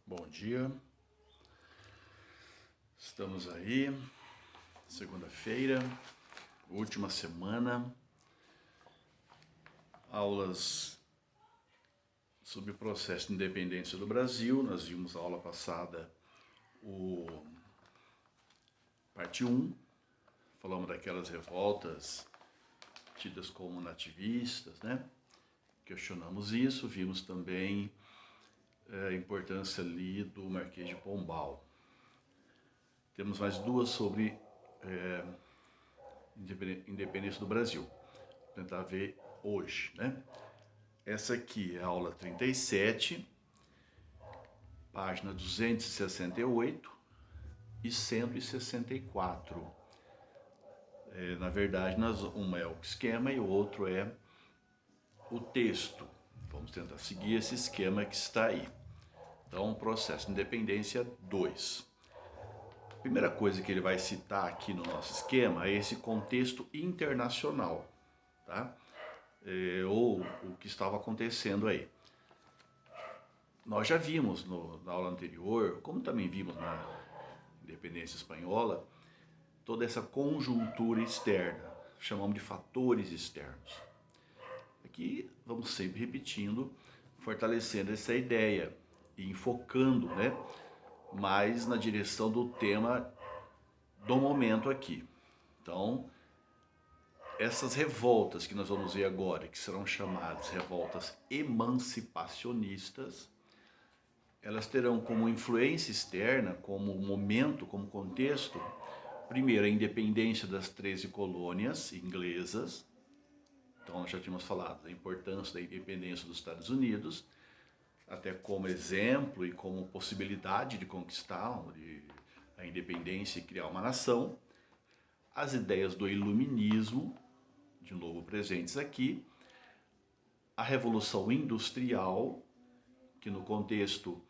Bom dia, estamos aí, segunda-feira, última semana, aulas sobre o processo de independência do Brasil. Nós vimos a aula passada o parte 1, falamos daquelas revoltas tidas como nativistas, né? Questionamos isso, vimos também a importância ali do Marquês de Pombal. Temos mais duas sobre independência do Brasil. Vou tentar ver hoje, né? Essa aqui é a aula 37, página 268 e 164. Na verdade, uma é o esquema e o outro é o texto. Vamos tentar seguir esse esquema que está aí. Então, processo de independência 2. A primeira coisa que ele vai citar aqui no nosso esquema é esse contexto internacional, tá? Ou o que estava acontecendo aí. Nós já vimos na aula anterior, como também vimos na independência espanhola, toda essa conjuntura externa, chamamos de fatores externos. Aqui vamos sempre repetindo, fortalecendo essa ideia e enfocando, né, mais na direção do tema do momento aqui. Então, essas revoltas que nós vamos ver agora, que serão chamadas revoltas emancipacionistas, elas terão como influência externa, como momento, como contexto, primeiro, a independência das 13 colônias inglesas. Então, nós já tínhamos falado da importância da independência dos Estados Unidos, até como exemplo e como possibilidade de conquistar a independência e criar uma nação. As ideias do iluminismo, de novo presentes aqui. A Revolução Industrial, que no contexto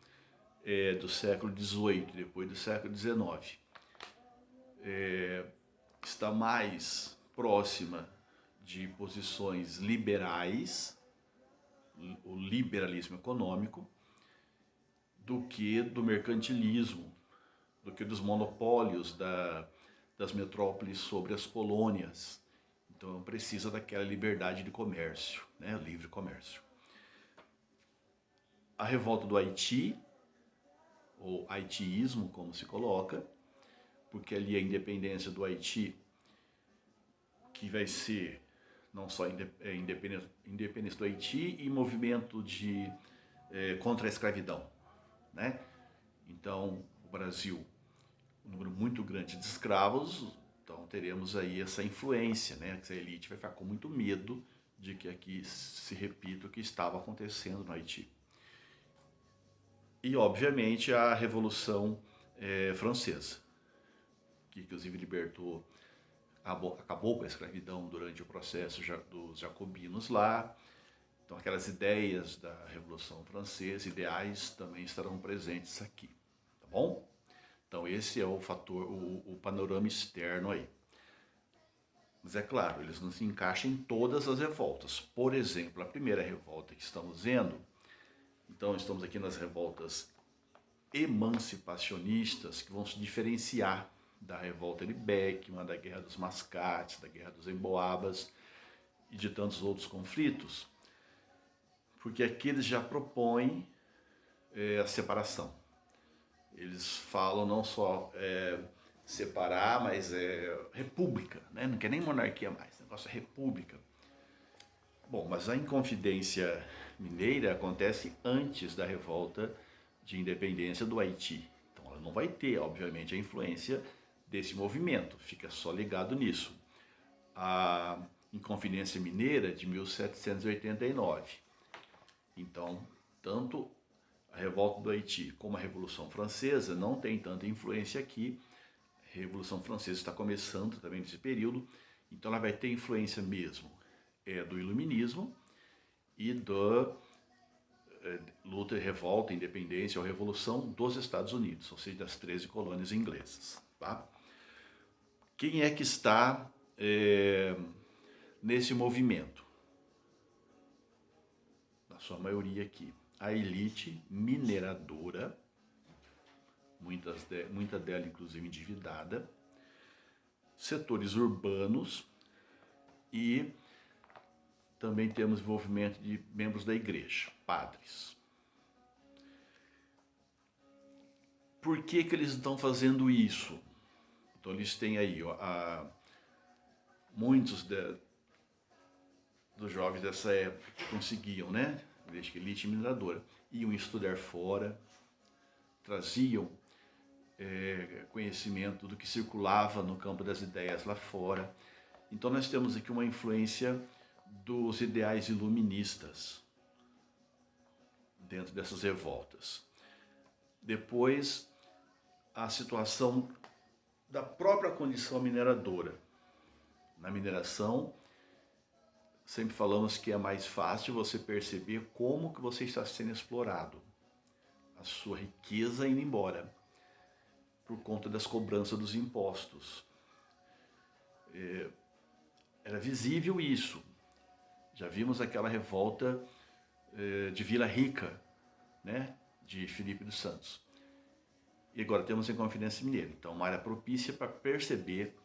do século XVIII, depois do século XIX, está mais próxima de posições liberais, o liberalismo econômico, do que do mercantilismo, do que dos monopólios das metrópoles sobre as colônias. Então precisa daquela liberdade de comércio, né? Livre comércio. A revolta do Haiti, ou haitiísmo, como se coloca, porque ali a independência do Haiti, que vai ser não só independência do Haiti e movimento contra a escravidão, né? Então, o Brasil, um número muito grande de escravos, então teremos aí essa influência, né? Essa elite vai ficar com muito medo de que aqui se repita o que estava acontecendo no Haiti. E, obviamente, a Revolução Francesa, que inclusive libertou, acabou com a escravidão durante o processo dos jacobinos lá. Então, aquelas ideias da Revolução Francesa, ideais, também estarão presentes aqui, tá bom? Então, esse é o fator, o panorama externo aí. Mas é claro, eles não se encaixam em todas as revoltas. Por exemplo, a primeira revolta que estamos vendo, então estamos aqui nas revoltas emancipacionistas, que vão se diferenciar da revolta de Beckman, da Guerra dos Mascates, da Guerra dos Emboabas e de tantos outros conflitos, porque aqui eles já propõem a separação. Eles falam não só separar, mas república, né? Não quer nem monarquia mais, o negócio é república. Bom, mas a Inconfidência Mineira acontece antes da revolta de independência do Haiti. Então ela não vai ter, obviamente, a influência desse movimento, fica só ligado nisso. A Inconfidência Mineira de 1789. Então, tanto a revolta do Haiti como a Revolução Francesa não tem tanta influência aqui. A Revolução Francesa está começando também nesse período, então ela vai ter influência mesmo do iluminismo e da luta, revolta, independência ou revolução dos Estados Unidos, ou seja, das 13 colônias inglesas. Tá? Quem é que está nesse movimento? Na sua maioria aqui, a elite mineradora, muita dela inclusive endividada, setores urbanos e também temos envolvimento de membros da igreja, padres. Por que eles estão fazendo isso? Então eles têm aí, muitos dos jovens dessa época que conseguiam, né? Desde que elite mineradora, iam estudar fora, traziam conhecimento do que circulava no campo das ideias lá fora. Então nós temos aqui uma influência dos ideais iluministas dentro dessas revoltas. Depois, a situação da própria condição mineradora. Na mineração, sempre falamos que é mais fácil você perceber como que você está sendo explorado. A sua riqueza indo embora, por conta das cobranças dos impostos. Era visível isso. Já vimos aquela revolta de Vila Rica, né, de Filipe dos Santos. E agora temos a Inconfidência Mineira. Então, uma área propícia para perceber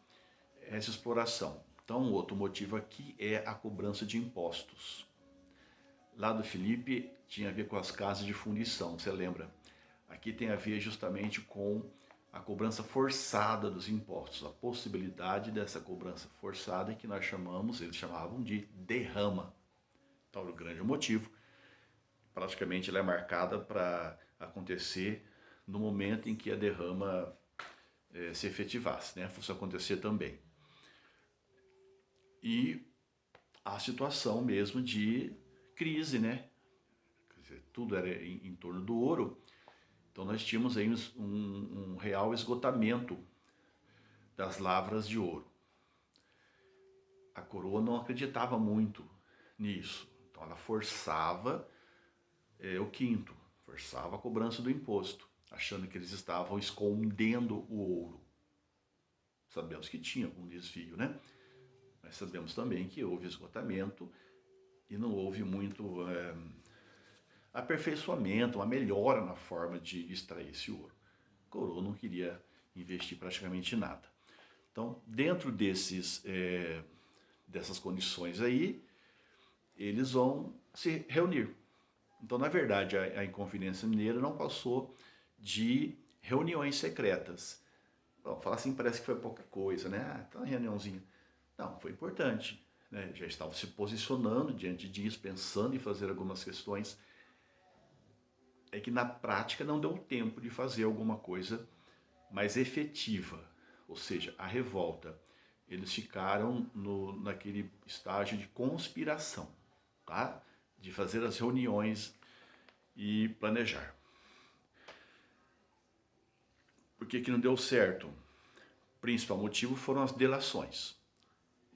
essa exploração. Então, outro motivo aqui é a cobrança de impostos. Lá do Filipe tinha a ver com as casas de fundição, você lembra? Aqui tem a ver justamente com a cobrança forçada dos impostos, a possibilidade dessa cobrança forçada que eles chamavam de derrama. Então, o grande motivo, praticamente ela é marcada para acontecer no momento em que a derrama se efetivasse, né? Fosse acontecer também. E a situação mesmo de crise, né? Quer dizer, tudo era em torno do ouro. Então nós tínhamos aí um real esgotamento das lavras de ouro. A coroa não acreditava muito nisso. Então ela forçava o quinto, forçava a cobrança do imposto, achando que eles estavam escondendo o ouro. Sabemos que tinha algum desvio, né? Mas sabemos também que houve esgotamento e não houve muito aperfeiçoamento, uma melhora na forma de extrair esse ouro. A coroa não queria investir praticamente nada. Então, dentro dessas condições aí, eles vão se reunir. Então, na verdade, a Inconfidência Mineira não passou de reuniões secretas. Bom, falar assim parece que foi pouca coisa, né? Então, uma reuniãozinha. Não, foi importante. Né? Já estavam se posicionando diante disso, pensando em fazer algumas questões. É que na prática não deu tempo de fazer alguma coisa mais efetiva. Ou seja, a revolta. Eles ficaram naquele estágio de conspiração, tá? De fazer as reuniões e planejar. Por que não deu certo? O principal motivo foram as delações.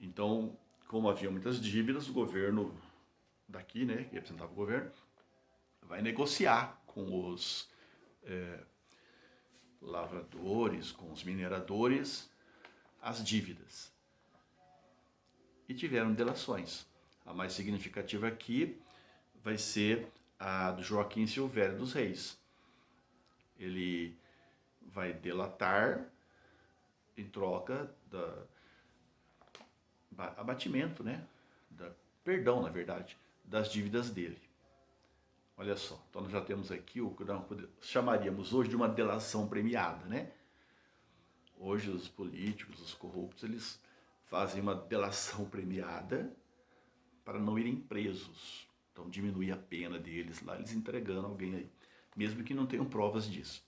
Então, como havia muitas dívidas, o governo daqui, né, que representava o governo, vai negociar com os lavradores, com os mineradores, as dívidas. E tiveram delações. A mais significativa aqui vai ser a do Joaquim Silvério dos Reis. Ele vai delatar em troca abatimento, né? Perdão, na verdade, das dívidas dele. Olha só, então nós já temos aqui o que nós chamaríamos hoje de uma delação premiada, né? Hoje os políticos, os corruptos, eles fazem uma delação premiada para não irem presos. Então diminui a pena deles lá, eles entregando alguém aí, mesmo que não tenham provas disso.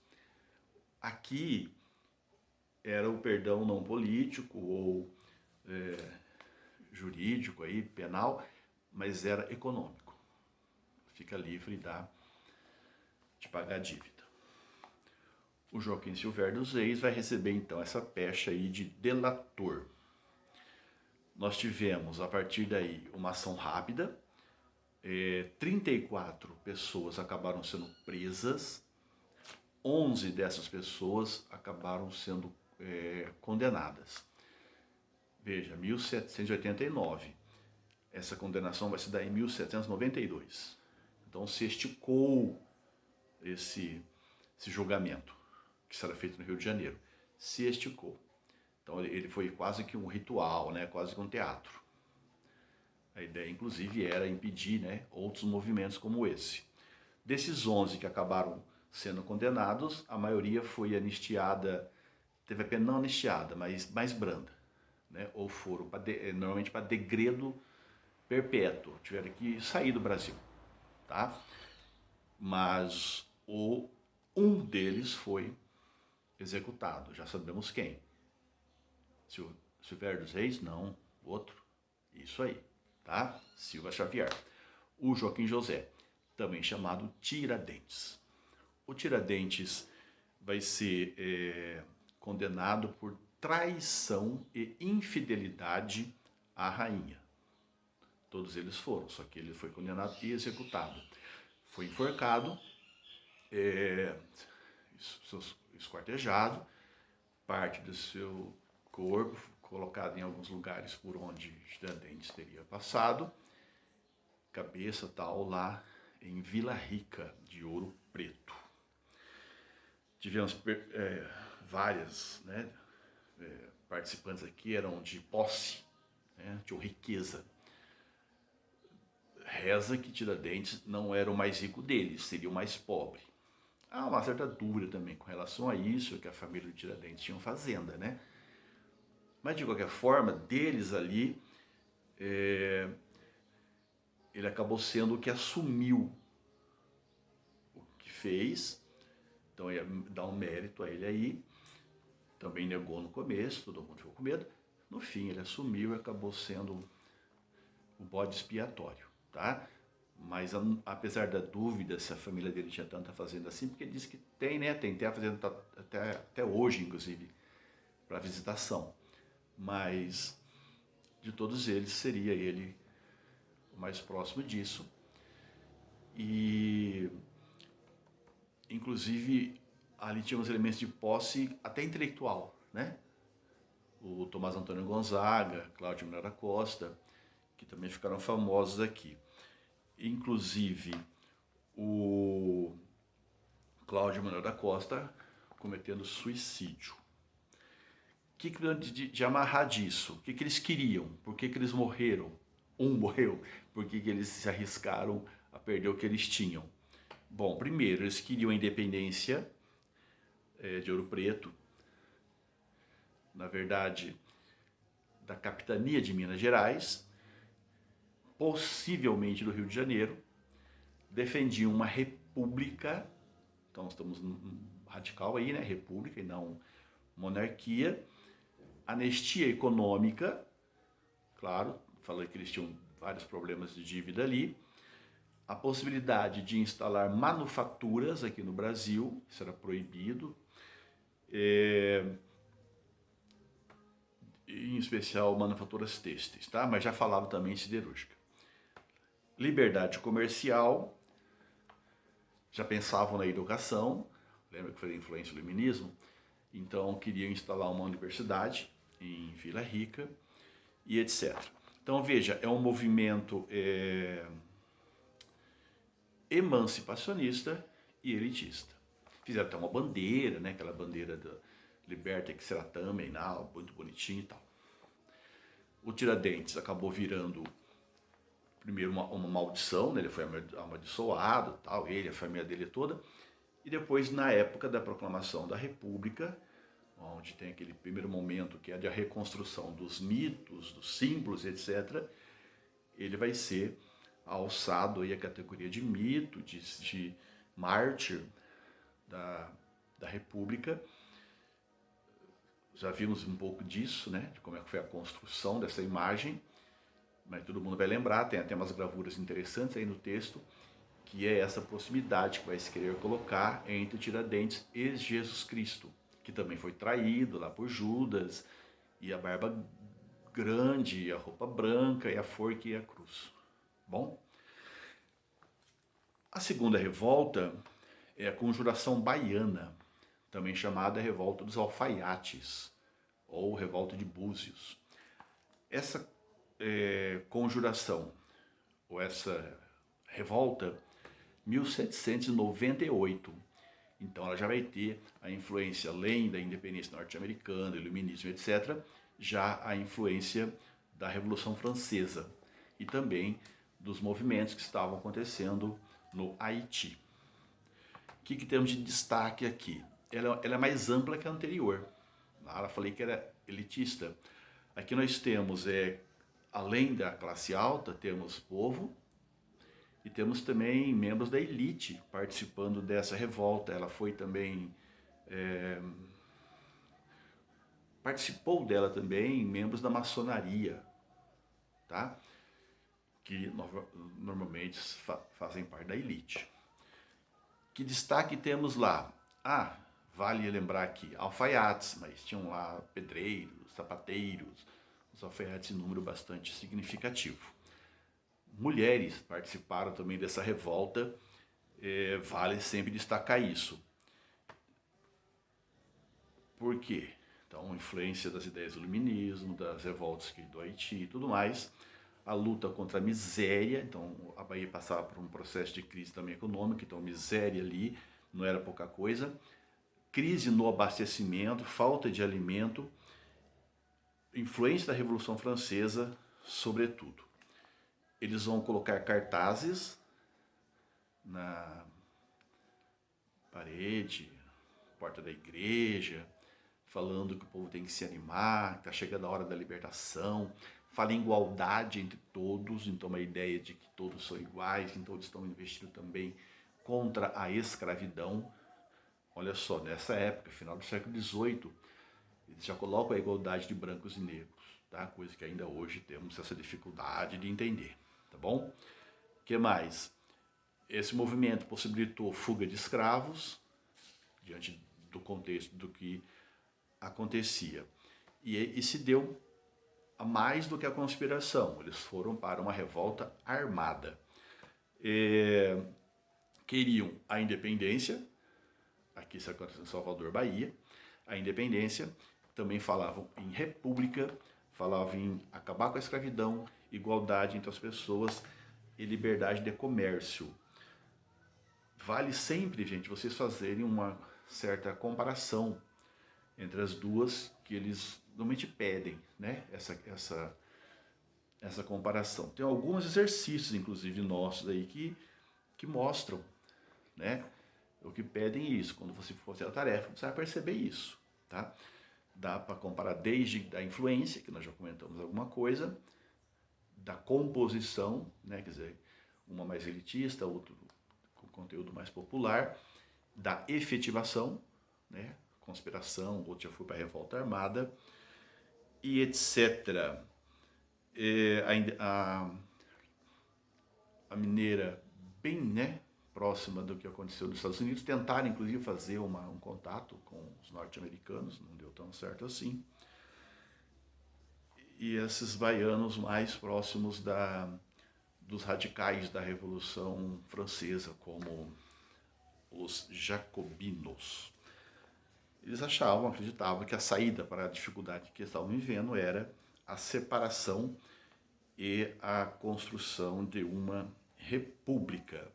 Aqui era o perdão não político ou jurídico, aí, penal, mas era econômico. Fica livre de pagar a dívida. O Joaquim Silvério dos Reis vai receber então essa pecha aí de delator. Nós tivemos a partir daí uma ação rápida, 34 pessoas acabaram sendo presas, 11 dessas pessoas acabaram sendo condenadas. Veja, 1789. Essa condenação vai se dar em 1792. Então se esticou esse julgamento. que será feito no Rio de Janeiro, se esticou. Então ele foi quase que um ritual, né? Quase que um teatro. A ideia, inclusive, era impedir, né, outros movimentos como esse. Desses 11 que acabaram sendo condenados, a maioria foi anistiada, teve a pena não anistiada, mas mais branda, né? Ou foram normalmente para degredo perpétuo, tiveram que sair do Brasil, tá? Mas um deles foi executado, já sabemos quem. Silvério dos Reis? Não, outro. Isso aí, tá? Silva Xavier. O Joaquim José, também chamado Tiradentes. O Tiradentes vai ser condenado por traição e infidelidade à rainha. Todos eles foram, só que ele foi condenado e executado. Foi enforcado, esquartejado, parte do seu corpo colocado em alguns lugares por onde Tiradentes teria passado, cabeça tal lá em Vila Rica de Ouro Preto. Tivemos várias, né, participantes aqui eram de posse, né, tinham riqueza. Reza que Tiradentes não era o mais rico deles, seria o mais pobre. Há uma certa dúvida também com relação a isso, que a família de Tiradentes tinha fazenda, né? Mas de qualquer forma, deles ali, ele acabou sendo o que assumiu o que fez, então ia dar um mérito a ele aí. Também negou no começo, todo mundo ficou com medo. No fim, ele assumiu e acabou sendo o bode expiatório, tá? Mas apesar da dúvida se a família dele tinha tanta fazenda assim, porque ele disse que tem, né? Tem até a fazenda até hoje, inclusive, para visitação. Mas de todos eles, seria ele o mais próximo disso. E, inclusive, ali tinha uns elementos de posse até intelectual, né? O Tomás Antônio Gonzaga, Cláudio Manuel da Costa, que também ficaram famosos aqui. Inclusive, o Cláudio Manuel da Costa cometendo suicídio. O que de amarrar disso? O que eles queriam? Por que eles morreram? Um morreu. Por que eles se arriscaram a perder o que eles tinham? Bom, primeiro, eles queriam a independência de Ouro Preto, na verdade, da capitania de Minas Gerais, possivelmente do Rio de Janeiro, defendiam uma república, então estamos radical aí, né? República e não monarquia, anistia econômica, claro, falei que eles tinham vários problemas de dívida ali, a possibilidade de instalar manufaturas aqui no Brasil, isso era proibido, em especial manufaturas têxteis, tá? Mas já falava também em siderúrgica. Liberdade comercial, já pensavam na educação, lembra que foi a influência do iluminismo? Então queriam instalar uma universidade em Vila Rica e etc. Então veja, é um movimento emancipacionista e elitista. Fizeram até uma bandeira, né? Aquela bandeira da Liberta que será também, muito bonitinho e tal. O Tiradentes acabou virando primeiro uma maldição, né? Ele foi amaldiçoado, tal, ele, a família dele toda. E depois, na época da proclamação da República, onde tem aquele primeiro momento que é de a reconstrução dos mitos, dos símbolos, etc., ele vai ser alçado aí a categoria de mito, de mártir da República. Já vimos um pouco disso, né, de como é que foi a construção dessa imagem, mas todo mundo vai lembrar, tem até umas gravuras interessantes aí no texto, que é essa proximidade que vai se querer colocar entre Tiradentes e Jesus Cristo, que também foi traído lá por Judas, e a barba grande, e a roupa branca, e a forca e a cruz. Bom, a segunda revolta é a Conjuração Baiana, também chamada Revolta dos Alfaiates, ou Revolta de Búzios. Essa conjuração, ou essa revolta, 1798, Então ela já vai ter a influência, além da independência norte-americana, iluminismo, etc., já a influência da Revolução Francesa e também dos movimentos que estavam acontecendo no Haiti. O que temos de destaque aqui? Ela é mais ampla que a anterior. Lá eu falei que era elitista. Aqui nós temos, além da classe alta, temos povo e temos também membros da elite participando dessa revolta. Ela foi também... participou dela também membros da maçonaria, tá? Que normalmente fazem parte da elite. Que destaque temos lá? Vale lembrar aqui, alfaiates, mas tinham lá pedreiros, sapateiros, os alfaiates em número bastante significativo. Mulheres participaram também dessa revolta, vale sempre destacar isso. Por quê? Então, influência das ideias do iluminismo, das revoltas do Haiti e tudo mais. A luta contra a miséria, então a Bahia passava por um processo de crise também econômica, então miséria ali não era pouca coisa. Crise no abastecimento, falta de alimento, influência da Revolução Francesa, sobretudo. Eles vão colocar cartazes na parede, porta da igreja, falando que o povo tem que se animar, que está chegando a hora da libertação. Fala em igualdade entre todos, então uma ideia de que todos são iguais, então eles estão investindo também contra a escravidão. Olha só, nessa época, final do século XVIII, eles já colocam a igualdade de brancos e negros, tá? Coisa que ainda hoje temos essa dificuldade de entender, tá bom? O que mais? Esse movimento possibilitou fuga de escravos, diante do contexto do que acontecia. E se deu a mais do que a conspiração. Eles foram para uma revolta armada. Queriam a independência, aqui isso aconteceu em Salvador, Bahia, a independência, também falavam em república, falavam em acabar com a escravidão, igualdade entre as pessoas e liberdade de comércio. Vale sempre, gente, vocês fazerem uma certa comparação entre as duas que eles normalmente pedem, né? Essa comparação. Tem alguns exercícios, inclusive nossos aí, que mostram, né? O que pedem isso. Quando você for fazer a tarefa, você vai perceber isso, tá? Dá para comparar desde a influência, que nós já comentamos alguma coisa, da composição, né? Quer dizer, uma mais elitista, outra com conteúdo mais popular, da efetivação, né? Conspiração, outro já foi para a revolta armada, e etc. A mineira, bem, né, próxima do que aconteceu nos Estados Unidos, tentaram inclusive fazer um contato com os norte-americanos, não deu tão certo assim. E esses baianos mais próximos dos radicais da Revolução Francesa, como os jacobinos. Eles acreditavam que a saída para a dificuldade que estavam vivendo era a separação e a construção de uma república.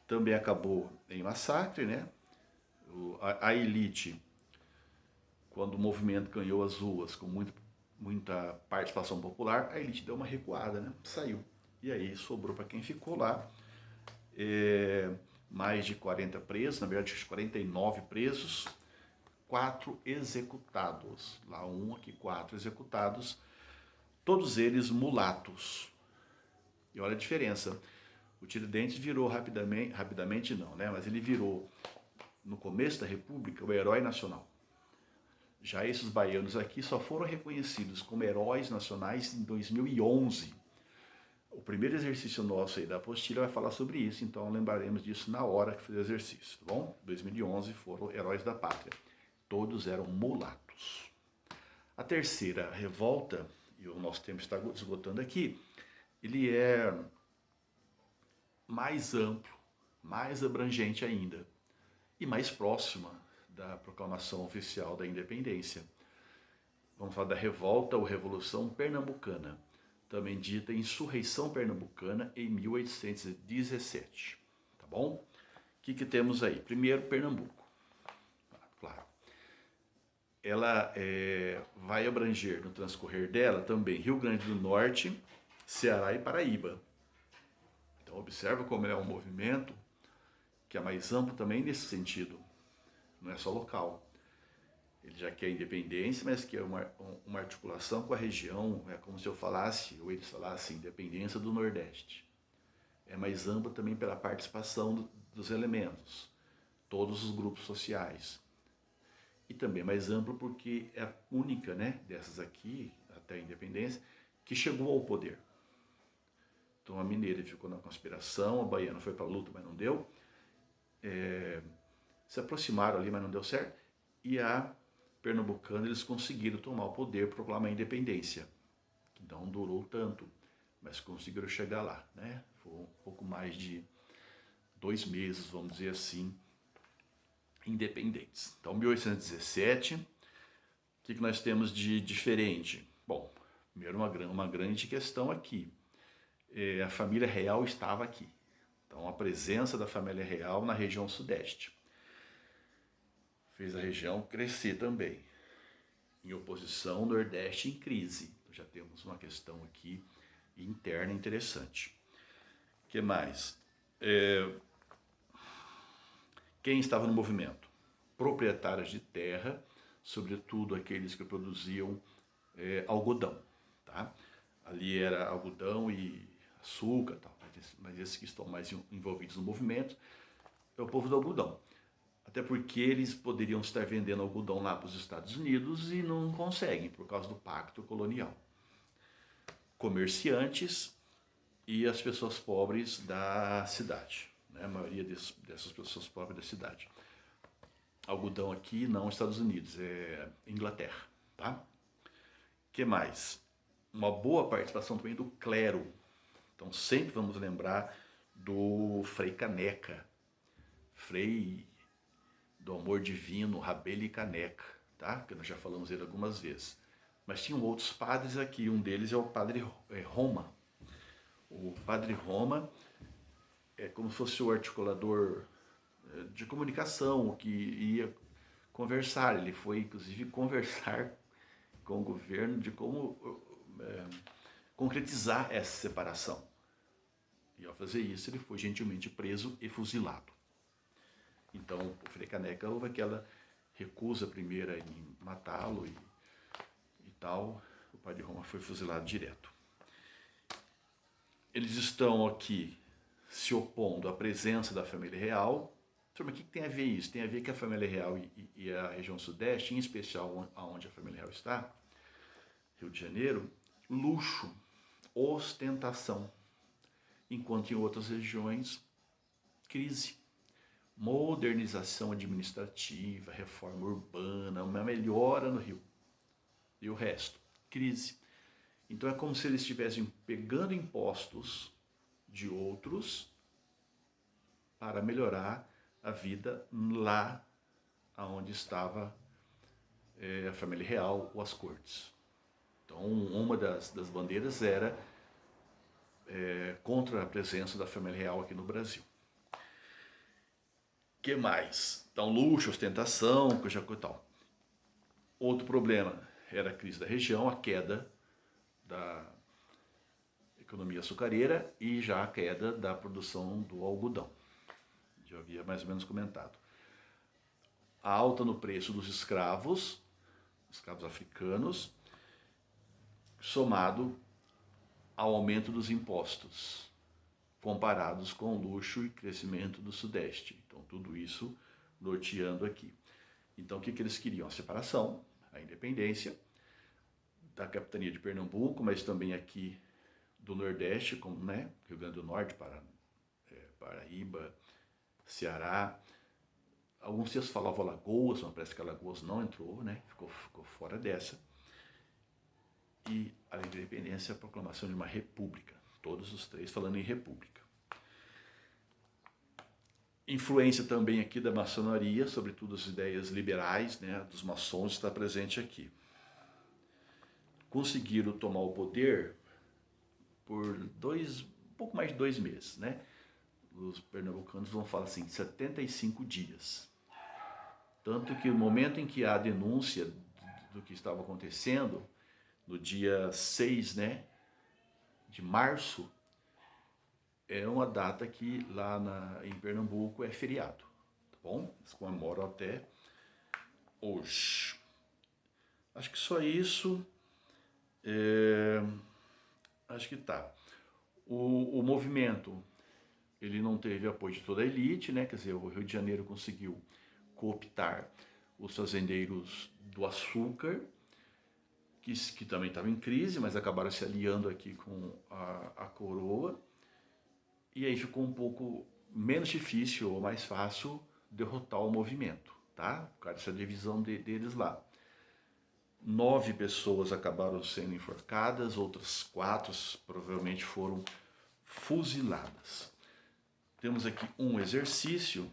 Também acabou em massacre, né? A elite, quando o movimento ganhou as ruas com muita participação popular, a elite deu uma recuada, né? Saiu. E aí sobrou para quem ficou lá. Mais de 40 presos, na verdade 49 presos, 4 executados, lá aqui 4 executados, todos eles mulatos. E olha a diferença, o Tiradentes virou rapidamente não, né? Mas ele virou, no começo da República, o herói nacional. Já esses baianos aqui só foram reconhecidos como heróis nacionais em 2011. O primeiro exercício nosso aí da apostila vai falar sobre isso, então lembraremos disso na hora que fazer o exercício, tá bom? 2011 foram heróis da pátria. Todos eram mulatos. A terceira revolta, e o nosso tempo está esgotando aqui, ele é mais amplo, mais abrangente ainda e mais próxima da proclamação oficial da independência. Vamos falar da revolta ou Revolução Pernambucana, também dita Insurreição Pernambucana em 1817, tá bom? O que temos aí? Primeiro, Pernambuco. claro. Ela vai abranger no transcorrer dela também Rio Grande do Norte, Ceará e Paraíba. Então observa como é um movimento que é mais amplo também nesse sentido, não é só local. Ele já quer independência, mas quer uma articulação com a região, é como se eu falasse, ou eles falassem, independência do Nordeste. É mais amplo também pela participação dos elementos, todos os grupos sociais. E também mais amplo porque é a única, né, dessas aqui, até a independência, que chegou ao poder. Então a mineira ficou na conspiração, a baiana foi para a luta, mas não deu. Se aproximaram ali, mas não deu certo. E a pernambucana, eles conseguiram tomar o poder, proclamar a independência. Que não durou tanto, mas conseguiram chegar lá, né? Foi um pouco mais de 2 meses, vamos dizer assim, independentes. Então, 1817, o que nós temos de diferente? Bom, primeiro uma grande questão aqui. A família real estava aqui. Então, a presença da família real na região sudeste fez a região crescer também. Em oposição, o Nordeste em crise. Então, já temos uma questão aqui interna interessante. O que mais? Quem estava no movimento? Proprietários de terra, sobretudo aqueles que produziam algodão. Tá? Ali era algodão e açúcar, tal, mas esses que estão mais envolvidos no movimento é o povo do algodão. Até porque eles poderiam estar vendendo algodão lá para os Estados Unidos e não conseguem, por causa do pacto colonial. Comerciantes e as pessoas pobres da cidade, né? A maioria dessas pessoas pobres da cidade. Algodão aqui não Estados Unidos, é Inglaterra, tá? O que mais? Uma boa participação também do clero. Então sempre vamos lembrar do Frei Caneca, Frei do Amor Divino, Rabelo e Caneca, tá? Que nós já falamos dele algumas vezes. Mas tinham outros padres aqui, um deles é o Padre Roma. O Padre Roma é como se fosse o articulador de comunicação, o que ia conversar. Ele foi, inclusive, conversar com o governo de como concretizar essa separação. E ao fazer isso, ele foi gentilmente preso e fuzilado. Então, o Frei Caneca houve aquela recusa primeira em matá-lo e tal. O Padre Roma foi fuzilado direto. Eles estão aqui se opondo à presença da família real. Mas o que tem a ver isso? Tem a ver que a família real e a região sudeste, em especial onde a família real está, Rio de Janeiro, luxo, ostentação. Enquanto em outras regiões, crise. Modernização administrativa, reforma urbana, uma melhora no Rio. E o resto, crise. Então é como se eles estivessem pegando impostos de outros para melhorar a vida lá onde estava a família real ou as cortes. Então uma das bandeiras era contra a presença da família real aqui no Brasil. O que mais? Então, luxo, ostentação, coisa e tal. Outro problema era a crise da região, a queda da economia açucareira e já a queda da produção do algodão. Já havia mais ou menos comentado. A alta no preço dos escravos africanos, somado ao aumento dos impostos, comparados com o luxo e crescimento do Sudeste. Então, tudo isso norteando aqui. Então, o que eles queriam? A separação, a independência da capitania de Pernambuco, mas também aqui do Nordeste, como Rio Grande do Norte, Paraíba, Ceará. Alguns textos falavam Alagoas, mas parece que Alagoas não entrou, ficou fora dessa. E a independência, a proclamação de uma república. Todos os três falando em república. Influência também aqui da maçonaria, sobretudo as ideias liberais, dos maçons, está presente aqui. Conseguiram tomar o poder por um pouco mais de 2 meses, Os pernambucanos vão falar assim, 75 dias. Tanto que no momento em que há a denúncia do que estava acontecendo, no dia 6, né, de março, é uma data que lá em Pernambuco é feriado, tá bom? Eles comemoram até hoje. Acho que só isso. Acho que tá. O movimento, ele não teve apoio de toda a elite, né? Quer dizer, o Rio de Janeiro conseguiu cooptar os fazendeiros do açúcar, que também estava em crise, mas acabaram se aliando aqui com a coroa. E aí ficou um pouco menos difícil ou mais fácil derrotar o movimento, tá? Por causa dessa divisão deles lá. 9 pessoas acabaram sendo enforcadas, outras 4 provavelmente foram fuziladas. Temos aqui um exercício.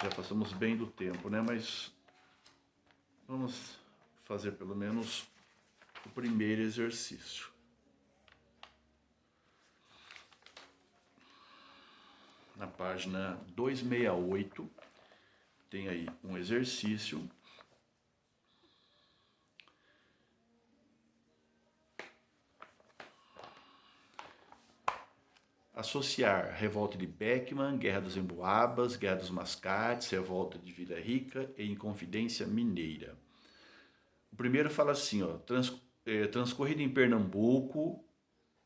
Já passamos bem do tempo, né? Mas vamos fazer pelo menos o primeiro exercício. Na página 268, tem aí um exercício. Associar revolta de Beckman, Guerra dos Emboabas, Guerra dos Mascates, revolta de Vila Rica e Inconfidência Mineira. O primeiro fala assim, ó, transcorrido em Pernambuco.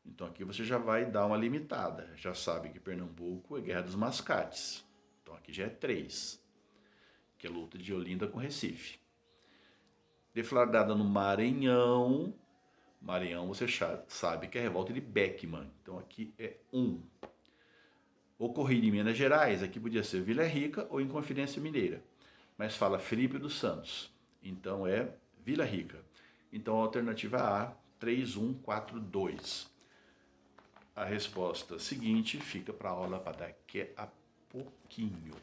Então aqui você já vai dar uma limitada. Já sabe que Pernambuco é Guerra dos Mascates. Então aqui já é 3, que é luta de Olinda com Recife. Deflagrada no Maranhão. Maranhão você sabe que é a revolta de Beckman. Então aqui é 1. Ocorrido em Minas Gerais, aqui podia ser Vila Rica ou Inconfidência Mineira. Mas fala Felipe dos Santos. Então é Vila Rica. Então a alternativa A, 3142. A resposta seguinte fica para a aula para daqui a pouquinho.